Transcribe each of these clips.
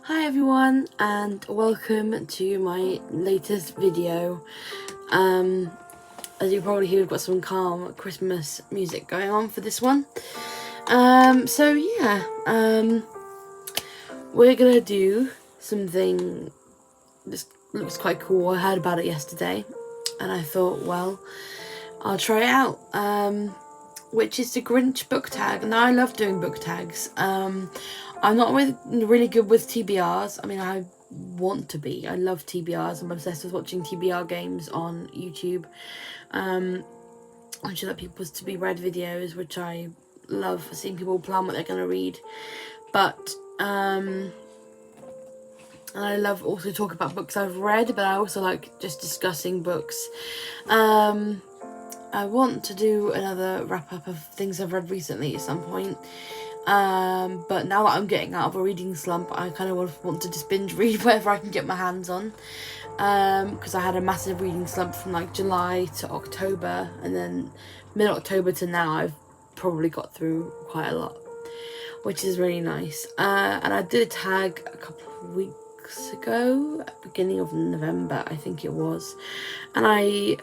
Hi everyone, and welcome to my latest video. As you probably hear, we've got some calm Christmas music going on for this one. We're gonna do something. This looks quite cool. I heard about it yesterday, and I thought, well, I'll try it out. Which is the Grinch Book Tag. Now, I love doing book tags. I'm not really good with TBRs. I mean, I want to be. I love TBRs. I'm obsessed with watching TBR games on YouTube. Which are like people's to be read videos, which I love seeing people plan what they're going to read. But, and I love also talk about books I've read, but I also like just discussing books. I want to do another wrap-up of things I've read recently at some point. But now that I'm getting out of a reading slump, I kind of want to just binge read whatever I can get my hands on. Because I had a massive reading slump from like July to October, and then mid-October to now I've probably got through quite a lot, which is really nice. And I did a tag a couple of weeks ago, beginning of November I think it was, and I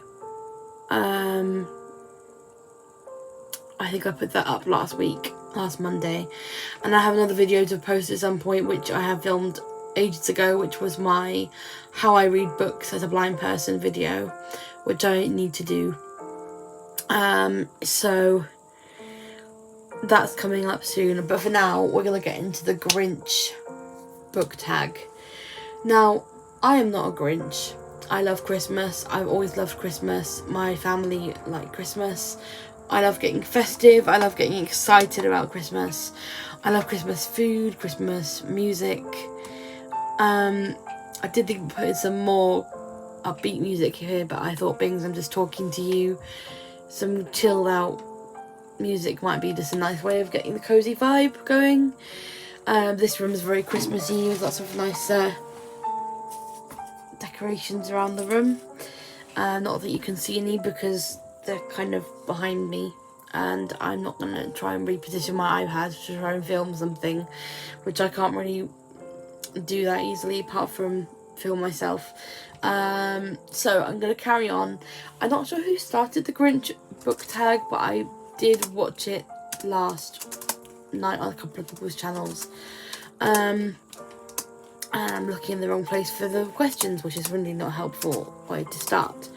think I put that up last Monday, and I have another video to post at some point which I have filmed ages ago, which was my how I read books as a blind person video, which I need to do. So that's coming up soon, but for now we're gonna get into the Grinch Book Tag. Now, I am not a Grinch. I love Christmas. I've always loved Christmas. My family like Christmas. I love getting festive. I love getting excited about Christmas. I love Christmas food, Christmas music. I did think of putting some more upbeat music here, but I thought, being as I'm just talking to you, some chilled out music might be just a nice way of getting the cozy vibe going. This room is very Christmassy with lots of nice decorations around the room. Not that you can see any because they're kind of behind me, and I'm not going to try and reposition my iPad to try and film something, which I can't really do that easily apart from film myself. So I'm going to carry on. I'm not sure who started the Grinch Book Tag, but I did watch it last night on a couple of people's channels. And I'm looking in the wrong place for the questions, which is really not a helpful way to start.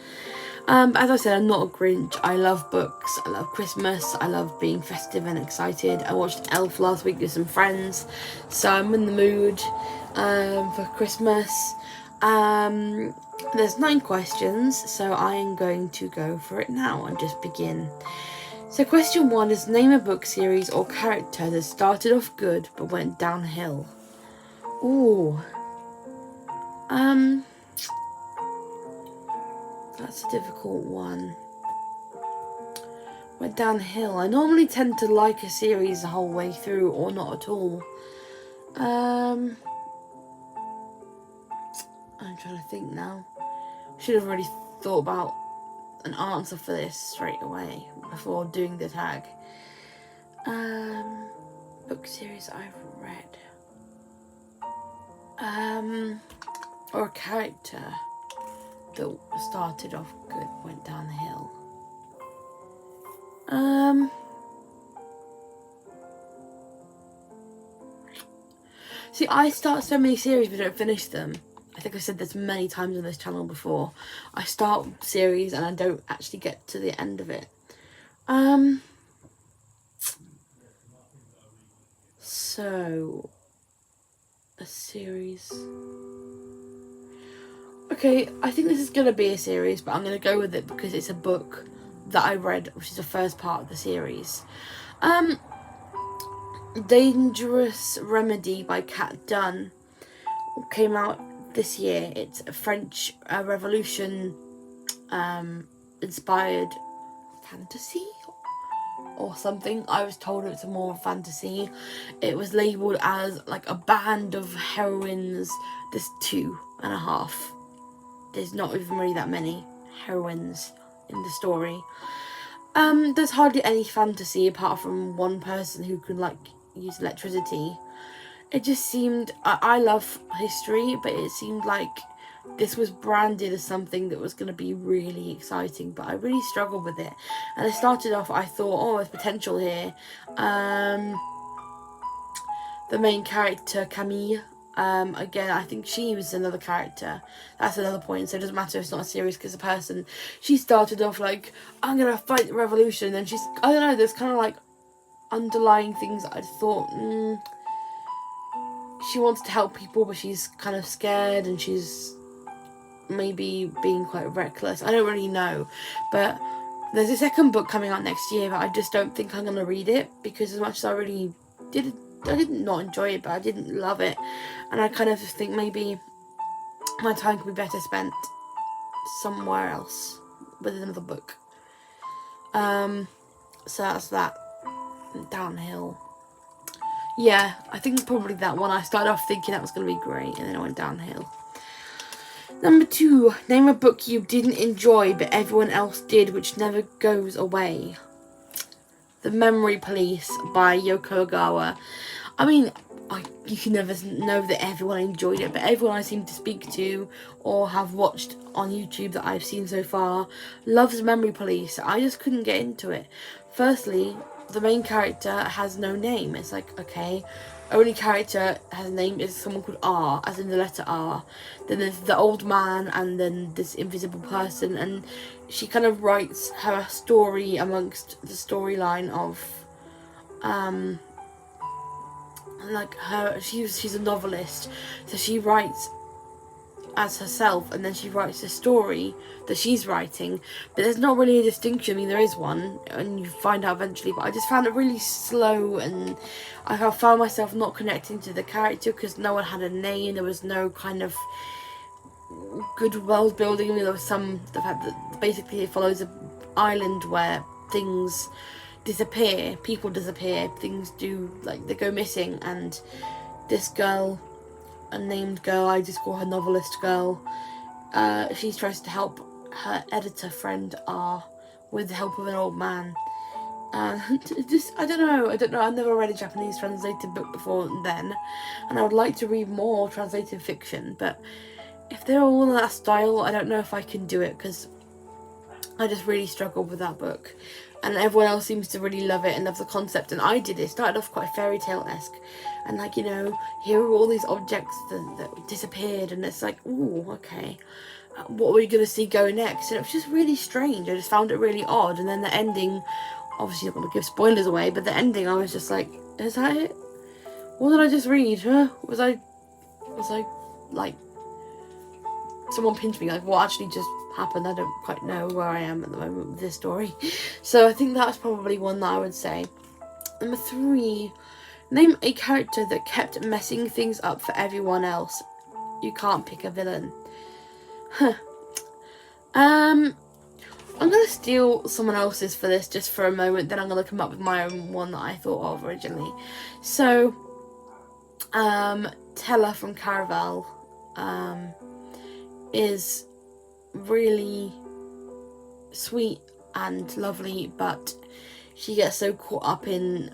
As I said, I'm not a Grinch. I love books. I love Christmas. I love being festive and excited. I watched Elf last week with some friends, so I'm in the mood for Christmas. There's 9 questions, so I am going to go for it now and just begin. So question 1 is, name a book series or character that started off good but went downhill. Ooh. That's a difficult one. Went downhill. I normally tend to like a series the whole way through, or not at all. I'm trying to think now. Should have already thought about an answer for this straight away before doing the tag. Book series I've read. Or a character that started off good, went down the hill. See, I start so many series but don't finish them. I think I've said this many times on this channel before. I start series and I don't actually get to the end of it. So a series. Okay, I think this is going to be a series, but I'm going to go with it because it's a book that I read, which is the first part of the series. Dangerous Remedy by Dunn came out this year. It's a French Revolution inspired fantasy or something. I was told it's more fantasy. It was labelled as like a band of heroines. There's 2.5. There's not even really that many heroines in the story. There's hardly any fantasy apart from one person who can like use electricity. it just seemed, I love history, but it seemed like this was branded as something that was going to be really exciting, but I really struggled with it. And I started off, I thought, oh, there's potential here. The main character, Camille, again, I think she was another character. That's another point, so it doesn't matter if it's not a series, because a person, she started off like, I'm going to fight the revolution, and she's, I don't know, there's kind of like underlying things that I thought, she wants to help people, but she's kind of scared, and she's maybe being quite reckless. I don't really know, but there's a second book coming out next year, but I just don't think I'm going to read it, because as much as I really did, I didn't not enjoy it, but I didn't love it, and I kind of just think maybe my time could be better spent somewhere else with another book. So that's that. Downhill. Yeah, I think probably that one. I started off thinking that was going to be great, and then I went downhill. Number 2, name a book you didn't enjoy but everyone else did, which never goes away. The Memory Police by Yokogawa. I mean, you can never know that everyone enjoyed it, but everyone I seem to speak to or have watched on YouTube that I've seen so far loves Memory Police. I just couldn't get into it. Firstly, the main character has no name. It's like, okay, only character has a name is someone called R, as in the letter R. Then there's the old man, and then this invisible person, and she kind of writes her story amongst the storyline of like her, she's a novelist, so she writes as herself, and then she writes a story that she's writing, but there's not really a distinction. I mean, there is one, and you find out eventually, but I just found it really slow, and I found myself not connecting to the character because no one had a name. There was no kind of good world building. I mean, there was the fact that basically it follows an island where things disappear, people disappear, things do, like, they go missing, and this girl, unnamed girl, I just call her novelist girl, she tries to help her editor friend R with the help of an old man. Just, I don't know, I've never read a Japanese translated book before then, and I would like to read more translated fiction, but if they're all in that style, I don't know if I can do it, because I just really struggled with that book. And everyone else seems to really love it and love the concept, and I did. It started off quite fairy tale-esque, and like, you know, here are all these objects that disappeared, and it's like, ooh, okay, what are we going to see go next? And it was just really strange. I just found it really odd. And then the ending, obviously not going to give spoilers away, but the ending, I was just like, is that it? What did I just read? Huh? Was I like, someone pinched me, like, what actually just happened? I don't quite know where I am at the moment with this story. So I think that's probably one that I would say. Number 3, name a character that kept messing things up for everyone else. You can't pick a villain. I'm gonna steal someone else's for this just for a moment, then I'm gonna come up with my own one that I thought of originally. So Tella from Caraval is really sweet and lovely, but she gets so caught up in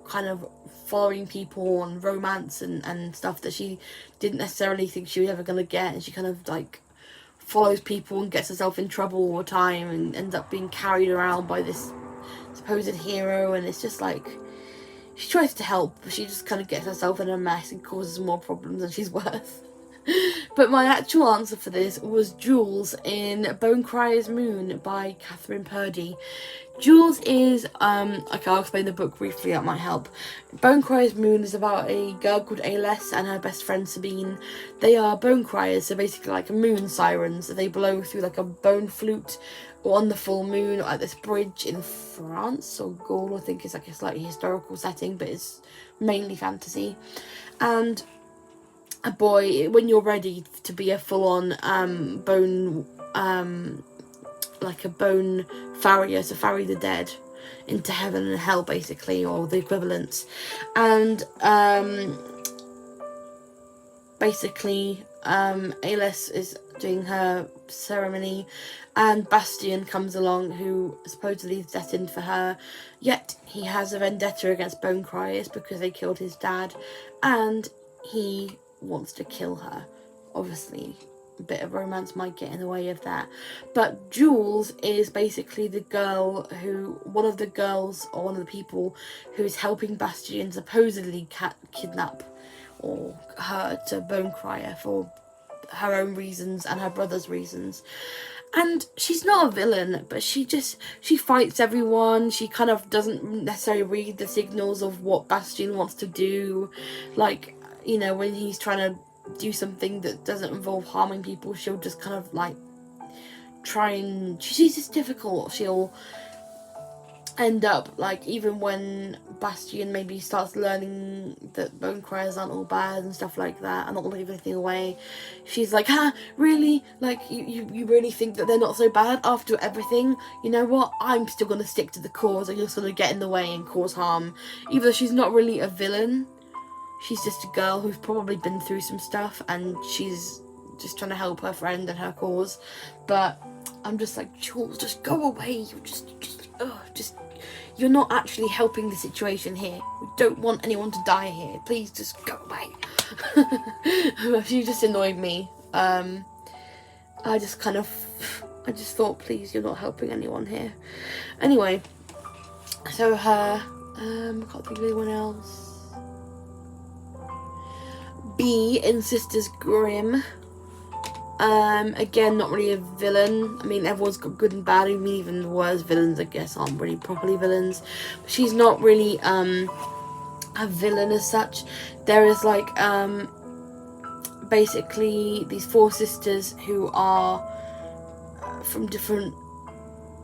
kind of following people and romance and stuff that she didn't necessarily think she was ever going to get, and she kind of like follows people and gets herself in trouble all the time and ends up being carried around by this supposed hero, and it's just like, she tries to help, but she just kind of gets herself in a mess and causes more problems than she's worth. But my actual answer for this was Jules in Bonecryer's Moon by Catherine Purdy. Jules is, okay, I'll explain the book briefly, that might help. Bonecryer's Moon is about a girl called Ailess and her best friend Sabine. They are bone criers, so basically like moon sirens. They blow through like a bone flute on the full moon at this bridge in France or Gaul. I think it's like a slightly historical setting, but it's mainly fantasy. And a boy, when you're ready to be a full-on bone, like a bone farrier, so farry the dead into heaven and hell, basically, or the equivalents. And basically, Alis is doing her ceremony, and Bastian comes along, who supposedly is destined for her, yet he has a vendetta against Bone Criers because they killed his dad, and he wants to kill her. Obviously, a bit of romance might get in the way of that. But Jules is basically the girl who, one of the girls, or one of the people who's helping Bastian supposedly kidnap or her to Bone Crier for her own reasons and her brother's reasons. And she's not a villain, but she fights everyone. She kind of doesn't necessarily read the signals of what Bastian wants to do. Like, you know, when he's trying to do something that doesn't involve harming people, she'll just kind of like try and, she's just difficult. She'll end up, like, even when Bastian maybe starts learning that Bone Criers aren't all bad and stuff like that, I'm not gonna give anything away, she's like, really? Like, you really think that they're not so bad after everything? You know what? I'm still gonna stick to the cause, and you're just gonna get in the way and cause harm. Even though she's not really a villain, she's just a girl who's probably been through some stuff, and she's just trying to help her friend and her cause. But I'm just like, Jules, just go away. You just you're not actually helping the situation here. We don't want anyone to die here. Please just go away. She just annoyed me. I just thought, please, you're not helping anyone here. Anyway, so her, I can't think of anyone else. B in Sisters Grimm. Again, not really a villain. I mean, everyone's got good and bad. I mean, even the worst villains, I guess, aren't really properly villains. But she's not really a villain as such. There is like basically these 4 sisters who are from different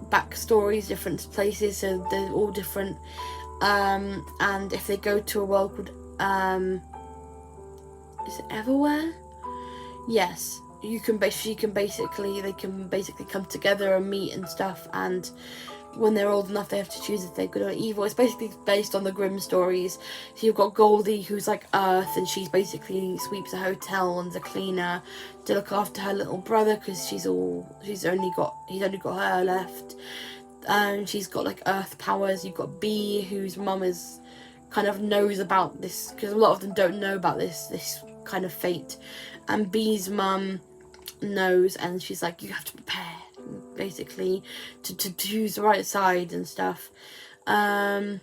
backstories, different places, so they're all different. And if they go to a world called is it Everwhere? Yes. They can basically come together and meet and stuff, and when they're old enough they have to choose if they're good or evil. It's basically based on the Grimm stories. So you've got Goldie, who's like Earth, and she's basically sweeps a hotel and's a cleaner to look after her little brother because he's only got her left. She's got like Earth powers. You've got B, whose mum is kind of knows about this, because a lot of them don't know about this kind of fate, and B's mum knows, and she's like, you have to prepare basically to choose the right side and stuff. And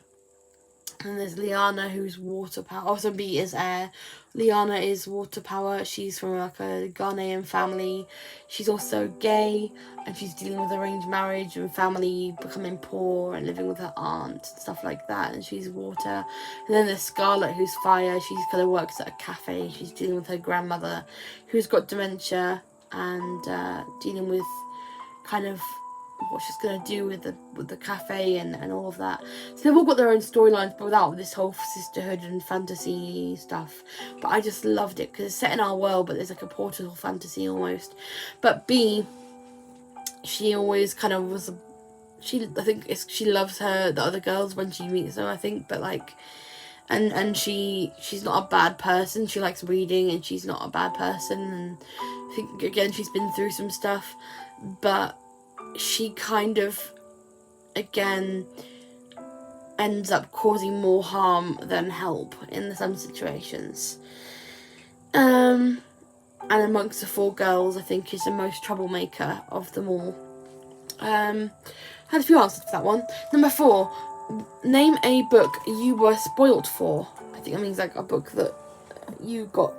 there's Liana, who's water power. Also, B is air. Liana is water power. She's from like a Ghanaian family. She's also gay, and she's dealing with arranged marriage and family becoming poor and living with her aunt and stuff like that. And she's water. And then there's Scarlet, who's fire. She kind of works at a cafe. She's dealing with her grandmother, who's got dementia, and dealing with kind of what she's going to do with the cafe and all of that. So they've all got their own storylines, but without this whole sisterhood and fantasy stuff. But I just loved it because it's set in our world, but there's like a portal fantasy almost. But B, she always kind of was she loves the other girls when she meets them, I think, but like, and she's not a bad person. She likes reading, and she's not a bad person, and I think again she's been through some stuff, but she kind of again ends up causing more harm than help in some situations. And amongst the 4 girls, I think is the most troublemaker of them all. Had a few answers for that one. Number 4, name a book you were spoilt for. I think that means like a book that you got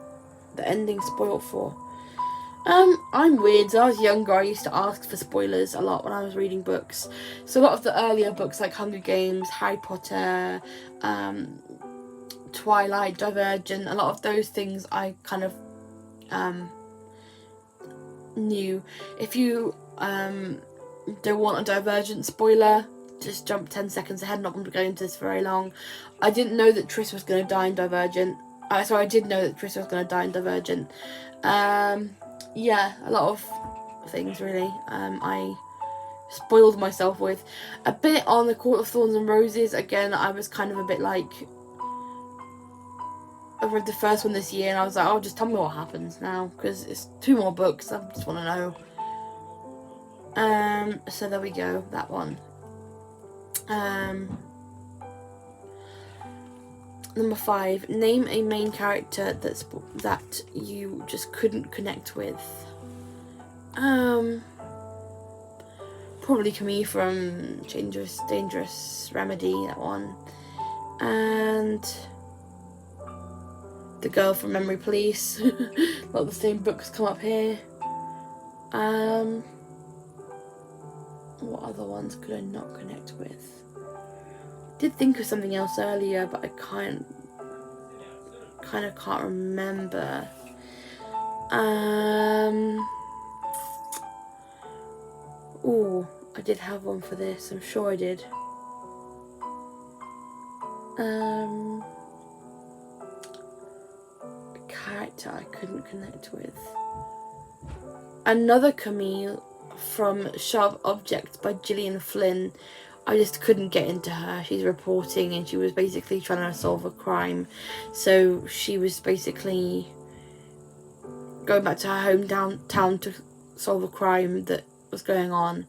the ending spoilt for. I'm weird. So I was younger, I used to ask for spoilers a lot when I was reading books. So a lot of the earlier books like Hunger Games, Harry Potter, Twilight, Divergent, a lot of those things I kind of knew. If you don't want a Divergent spoiler, just jump 10 seconds ahead. I'm not going to go into this very long. I didn't know that Triss was going to die in Divergent. I did know that Triss was going to die in Divergent. Yeah, a lot of things really. I spoiled myself with. A bit on the Court of Thorns and Roses. Again, I was kind of a bit like, I read the first one this year, and I was like, oh, just tell me what happens now, because it's 2 more books. I just want to know. So there we go, that one. Number 5, name a main character that you just couldn't connect with. Probably Camille from Dangerous Remedy, that one. And the girl from Memory Police. A lot of the same books come up here. What other ones could I not connect with? Did think of something else earlier, but I kind of can't remember. Oh, I did have one for this. I'm sure I did. A character I couldn't connect with. Another Camille from Sharp Objects by Gillian Flynn. I just couldn't get into her. She's reporting, and she was basically trying to solve a crime. So she was basically going back to her hometown to solve a crime that was going on,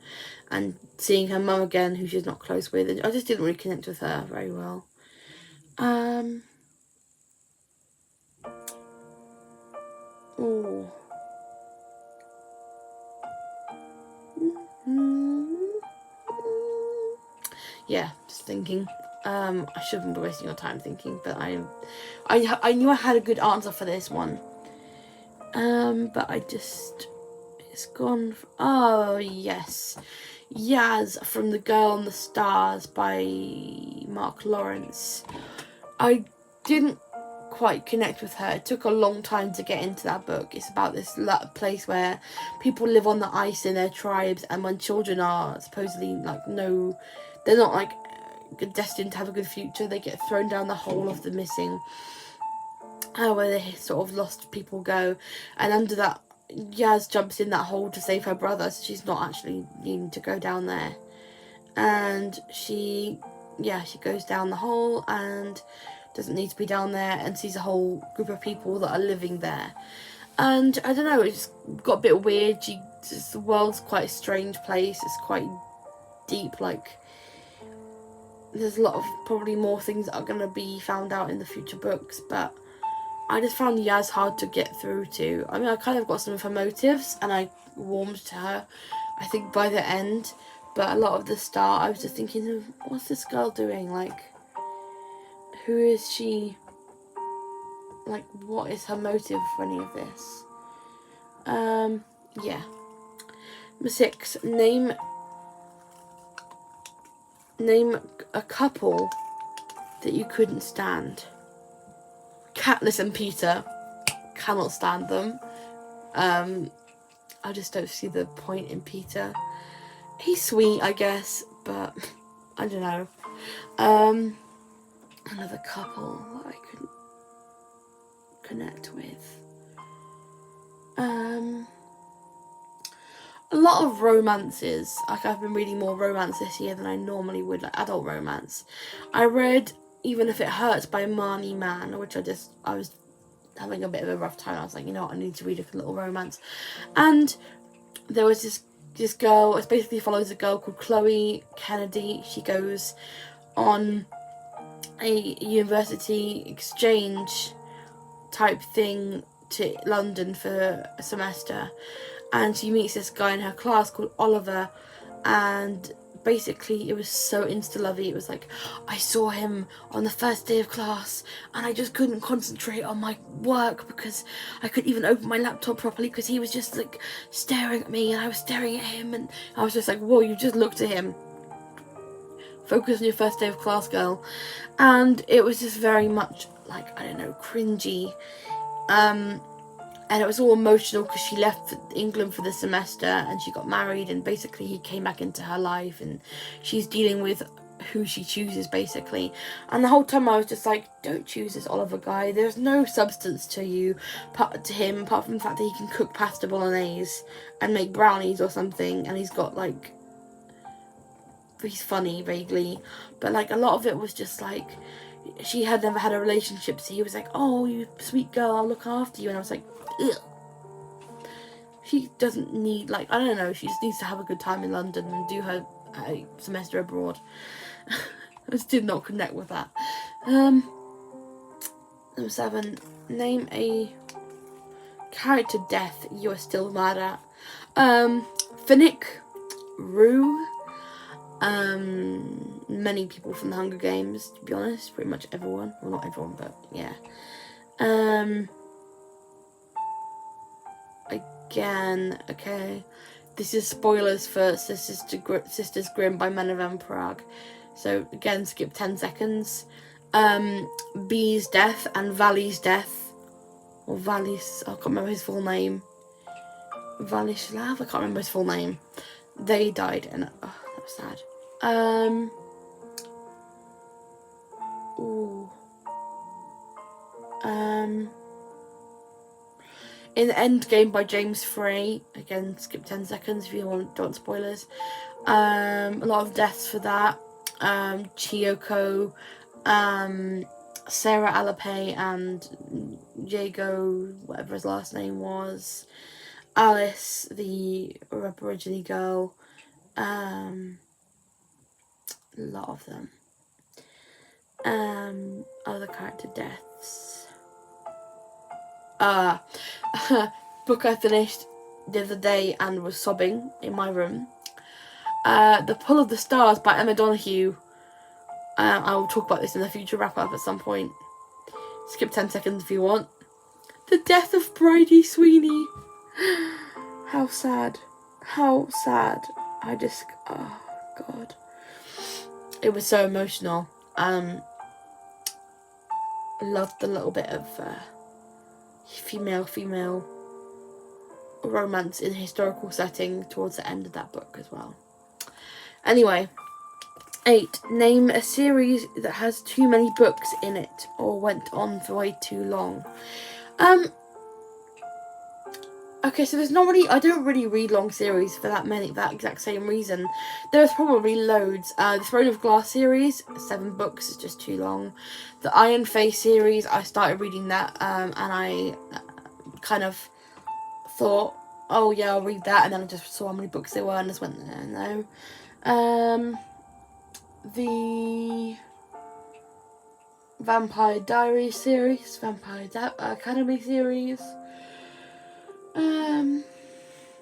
and seeing her mum again, who she's not close with. And I just didn't really connect with her very well. Oh. Yeah, just thinking. I shouldn't be wasting your time thinking, but I knew I had a good answer for this one. But it's gone. Oh yes, Yaz from The Girl on the Stars by Mark Lawrence. I didn't quite connect with her. It took a long time to get into that book. It's about this place where people live on the ice in their tribes, and when children are supposedly they're not like destined to have a good future, they get thrown down the hole of the missing, where the sort of lost people go, and under that, Yaz jumps in that hole to save her brother, so she's not actually needing to go down there, and she goes down the hole and doesn't need to be down there, and sees a whole group of people that are living there. And I don't know, it just got a bit weird. The world's quite a strange place. It's quite deep, like there's a lot of probably more things that are going to be found out in the future books, but I just found Yaz hard to get through to. I mean, I kind of got some of her motives, and I warmed to her, I think, by the end, but a lot of the start I was just thinking, what's this girl doing? Like, who is she? Like, what is her motive for any of this? Yeah. Number 6, name a couple that you couldn't stand. Katniss and Peter. Cannot stand them. I just don't see the point in Peter. He's sweet, I guess, but I don't know. Another couple that I couldn't connect with. A lot of romances. Like, I've been reading more romance this year than I normally would, like adult romance. I read Even If It Hurts by Marnie Mann, which I was having a bit of a rough time. I was like, you know what, I need to read a little romance. And there was this girl, it basically follows a girl called Chloe Kennedy. She goes on a university exchange type thing to London for a semester, and she meets this guy in her class called Oliver, and basically it was so insta-lovey. It was like, I saw him on the first day of class and I just couldn't concentrate on my work because I couldn't even open my laptop properly because he was just like staring at me and I was staring at him, and I was just like, whoa, you just looked at him. Focus on your first day of class, girl. And it was just very much like, I don't know, cringy. And it was all emotional because she left England for the semester and she got married, and basically he came back into her life and she's dealing with who she chooses, basically. And the whole time I was just like, don't choose this Oliver guy. There's no substance to him apart from the fact that he can cook pasta bolognese and make brownies or something, and he's funny vaguely, but like a lot of it was just like, she had never had a relationship, so he was like, oh, you sweet girl, I'll look after you. And I was like, ugh. She doesn't need, like, I don't know, she just needs to have a good time in London and do her semester abroad. I just did not connect with that. Number 7, name a character death you are still mad at. Finnick, Rue, many people from the Hunger Games, to be honest, pretty much everyone. Well, not everyone, but yeah. Again, okay, this is spoilers for Sisters Grimm by Men of Prague. So again, skip 10 seconds. Bee's death and Valley's death, or Valley's, I can't remember his full name. Valislav, I can't remember his full name. They died, and that was sad. In the Endgame by James Frey, again, skip 10 seconds if you don't want spoilers. A lot of deaths for that. Chiyoko, Sarah Alapay, and Jago, whatever his last name was. Alice, the Aborigine girl. A lot of them. Other character deaths. Book I finished the other day and was sobbing in my room. The Pull of the Stars by Emma Donoghue. I will talk about this in a future wrap-up at some point. Skip 10 seconds if you want. The death of Bridie Sweeney. How sad. How sad. Oh God. It was so emotional. I loved the little bit of female romance in a historical setting towards the end of that book as well. Anyway, 8. Name a series that has too many books in it or went on for way too long. Okay, so there's not really, I don't really read long series for that exact same reason. There's probably loads. The Throne of Glass series, 7 books, is just too long. The Iron Face series, I started reading that, and I kind of thought, oh yeah, I'll read that, and then I just saw how many books there were and just went, no. The Vampire Diaries series, Vampire Academy series,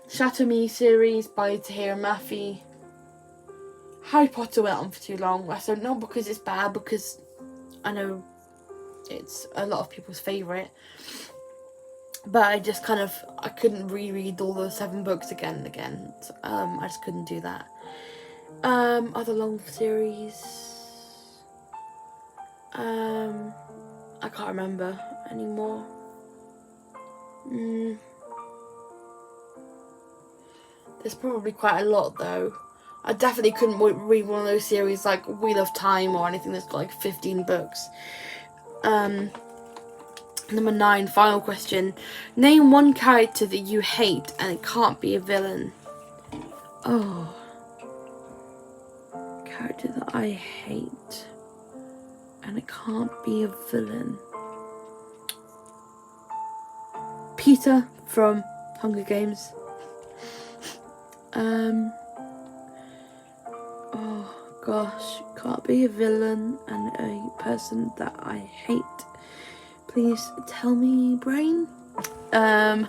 Shatter Me series by Tahira Mafi. Harry Potter went on for too long. I said not because it's bad, because I know it's a lot of people's favourite. But I just I couldn't reread all the 7 books again and again. So, I just couldn't do that. Other long series. I can't remember anymore. There's probably quite a lot though. I definitely couldn't read one of those series like Wheel of Time or anything that's got like 15 books. Number 9, final question. Name one character that you hate and it can't be a villain. Oh. Character that I hate and it can't be a villain. Peter from Hunger Games. Oh gosh, can't be a villain and a person that I hate. Please tell me, brain. I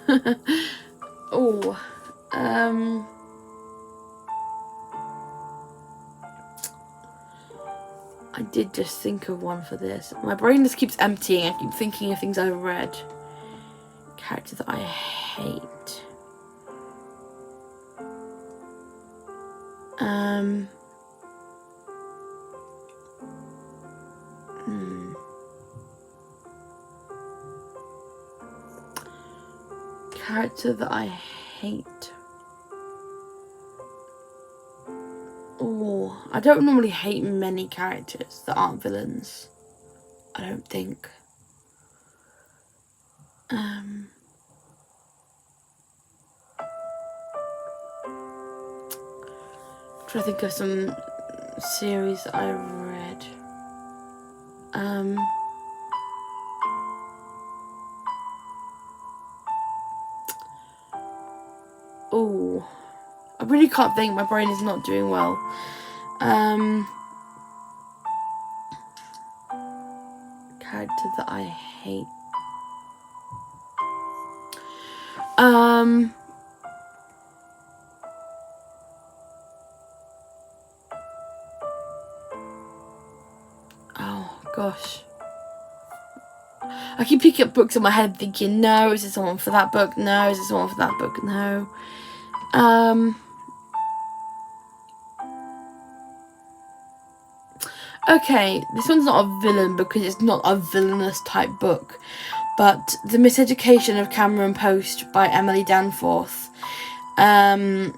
did just think of one for this. My brain just keeps emptying. I keep thinking of things I've read. Character that I hate. Character that I hate. Oh, I don't normally hate many characters that aren't villains. I don't think. Trying to think of some series that I read. Oh, I really can't think. My brain is not doing well. Character that I hate. Oh gosh. I keep picking up books in my head thinking, no, is this someone for that book? No, is this someone for that book? No. Okay, this one's not a villain because it's not a villainous type book, but The Miseducation of Cameron Post by Emily Danforth. Again,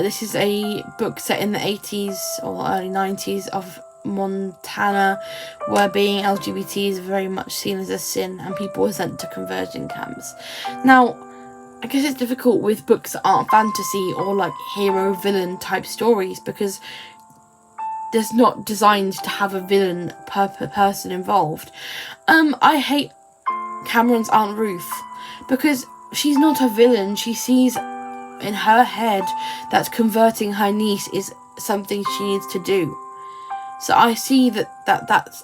this is a book set in the 80s or early 90s of Montana, where being LGBT is very much seen as a sin and people were sent to conversion camps. Now, I guess it's difficult with books that aren't fantasy or like hero villain type stories because there's not designed to have a villain per person involved. I hate Cameron's Aunt Ruth because she's not a villain. She sees in her head that converting her niece is something she needs to do. So I see that's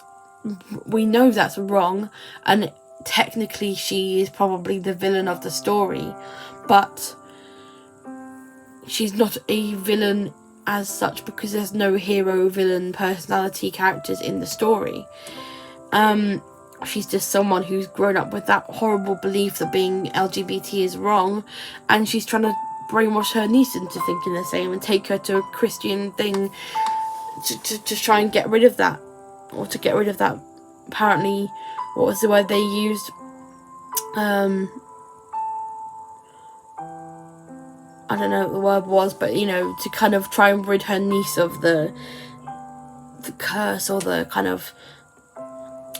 we know that's wrong, and technically she is probably the villain of the story, but she's not a villain as such because there's no hero villain personality characters in the story. She's just someone who's grown up with that horrible belief that being LGBT is wrong, and she's trying to brainwash her niece into thinking the same and take her to a Christian thing to try and get rid of that, or to get rid of that, apparently, what was the word they used? I don't know what the word was, but you know, to kind of try and rid her niece of the curse or the kind of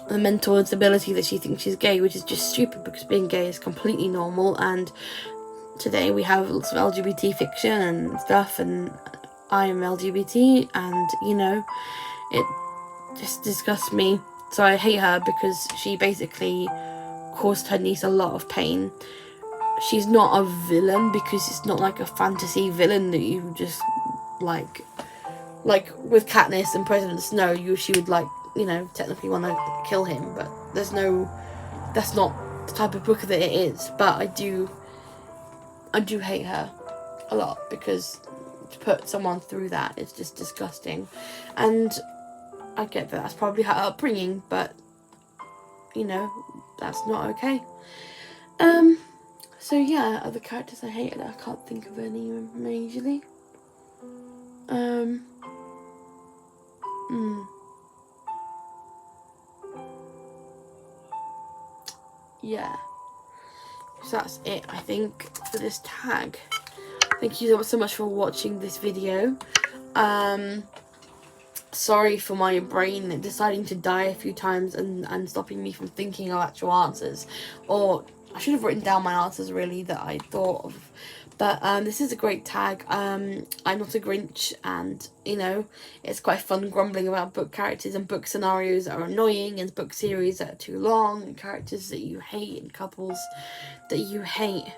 the mental instability that she thinks she's gay, which is just stupid because being gay is completely normal. And today we have lots of LGBT fiction and stuff, and I am LGBT, and you know, it just disgusts me. So I hate her because she basically caused her niece a lot of pain. She's not a villain because it's not like a fantasy villain that you just like with Katniss and President Snow. She would like, you know, technically want to kill him, but that's not the type of book that it is. But I do hate her a lot because to put someone through that is just disgusting. And I get that that's probably her upbringing, but you know, that's not okay. So yeah, other characters I hated, I can't think of any majorly. Yeah. So that's it, I think, for this tag. Thank you so much for watching this video. Sorry for my brain deciding to die a few times and stopping me from thinking of actual answers. Or I should have written down my answers really that I thought of. But this is a great tag. I'm not a Grinch, and you know, it's quite fun grumbling about book characters and book scenarios that are annoying, and book series that are too long, and characters that you hate, and couples that you hate.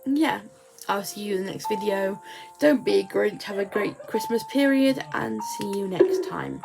Yeah, I'll see you in the next video. Don't be a Grinch, have a great Christmas period, and see you next time.